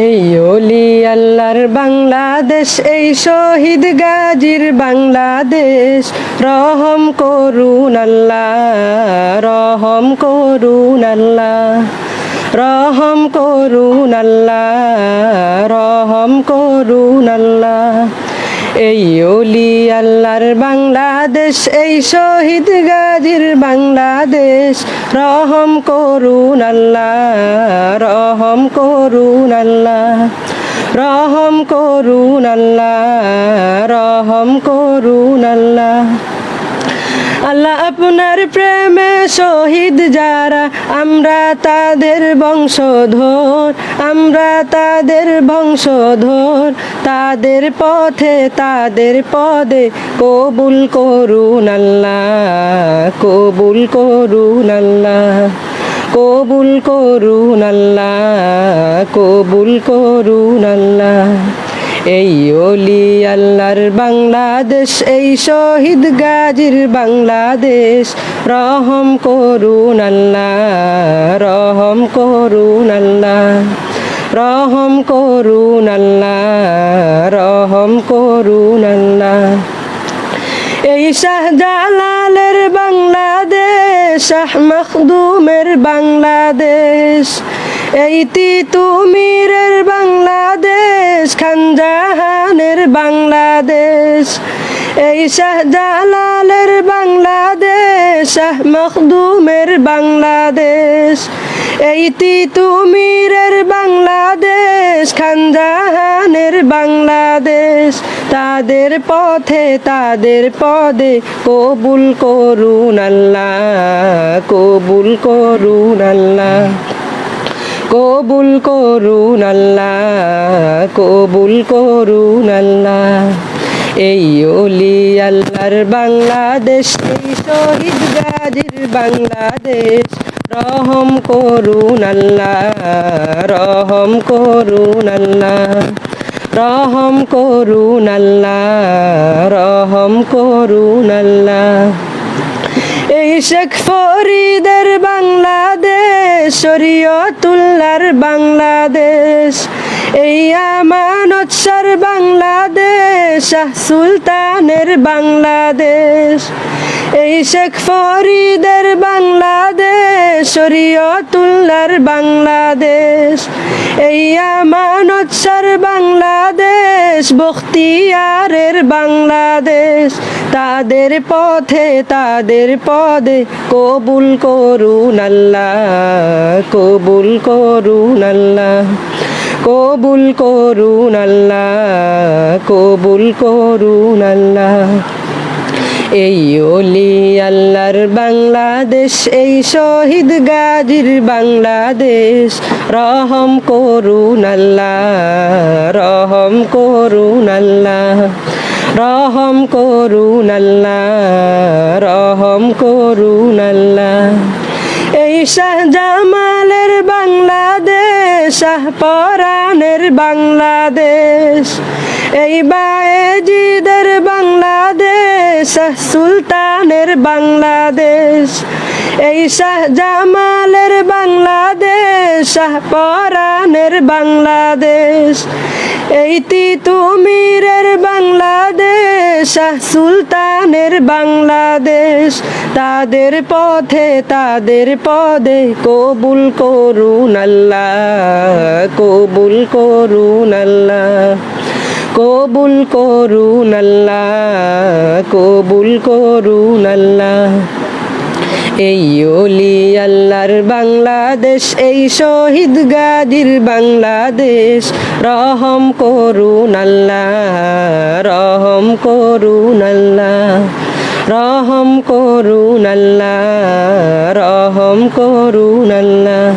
এই ওলি আল্লাহর বাংলাদেশ, এই শহীদ গাজীর বাংলাদেশ। রহম করুন আল্লাহ, রহম করুন আল্লাহ, রহম করুন আল্লাহ, রহম করুন আল্লাহ। এই ওলি আল্লাহর বাংলাদেশ, এই শহীদ গাজীর বাংলাদেশ। রহম করুন আল্লাহ, রহম করুন আল্লাহ, রহম করুন আল্লাহ, রহম করুন আল্লাহ। আল্লাহ আপনার প্রেমে শহীদ যারা, আমরা তাদের বংশধর, আমরা তাদের বংশধর। তাদের পথে তাদের পদে কবুল করুন আল্লাহ, কবুল করুন আল্লাহ, কবুল করুন আল্লাহ, কবুল করুন আল্লাহ। এই ওলি আল্লাহর বাংলাদেশ, এই শহীদ গাজীর বাংলাদেশ। রহম করুন আল্লাহ, রহম করুন আল্লাহ, রহম করুন আল্লাহ, রহম করুন আল্লাহ। এই শাহজালালের বাংলাদেশ, শাহ মখদুমের বাংলাদেশ। এই তিতুমীরের বাংলাদেশ, খান জাহানের বাংলাদেশ। এই শাহজালালের বাংলাদেশ, শাহ মখদুমের বাংলাদেশ। এই তিতুমীরের বাংলাদেশ, খান জাহানের বাংলাদেশ। তাদের পথে তাদের পদে কবুল করুন আল্লাহ, কবুল করুন আল্লাহ, কবুল করুন আল্লাহ, কবুল করুন আল্লাহ। এই ওলি আল্লাহর বাংলাদেশ, এই শহীদ গাজীর বাংলাদেশ। রহম করুন আল্লাহ, রহম করুন আল্লাহ, রহম করুন আল্লাহ, রহম করুন আল্লাহ। এই শেখ ফরিদের বাংলাদেশ, শরীয়তুল্লাহর বাংলাদেশ। এই আমানত শাহর বাংলাদেশ, শাহ সুলতানের বাংলাদেশ। এই শেখ ফরিদের বাংলাদেশ, শরীয়তুল্লাহর বাংলাদেশ। এই আমানত শাহর বাংলাদেশ, বখতিয়ারের বাংলাদেশ। তাদের পথে তাদের পদে কবুল করুন আল্লাহ, কবুল করুন আল্লাহ, কবুল করুন আল্লাহ, কবুল করুন আল্লাহ। এই ওলি আল্লাহর বাংলাদেশ, এই শহীদ গাজীর বাংলাদেশ। রহম করুন আল্লাহ, রহম করুন আল্লাহ, রহম করুন আল্লাহ, রহম করুন আল্লাহ। এই শাহজামালের বাংলাদেশ, শাহ পরানের বাংলাদেশ। এই বায়েজিদের বাংলাদেশ, শাহ সুলতানের বাংলাদেশ। এই শাহজামালের বাংলাদেশ, শাহ পরানের বাংলাদেশ। এই তিতুমীরের বাংলাদেশ, শাহ সুলতানের বাংলাদেশ। তাদের পথে তাদের পদে কবুল করুন আল্লাহ, কবুল করুন আল্লাহ, কবুল করুন আল্লাহ, কবুল করুন আল্লাহ। এই ওলি আল্লাহর বাংলাদেশ, এই শহীদ গাজীর বাংলাদেশ। রহম করুন আল্লাহ, রহম করুন আল্লাহ, রহম করুন আল্লাহ, রহম করুন আল্লাহ।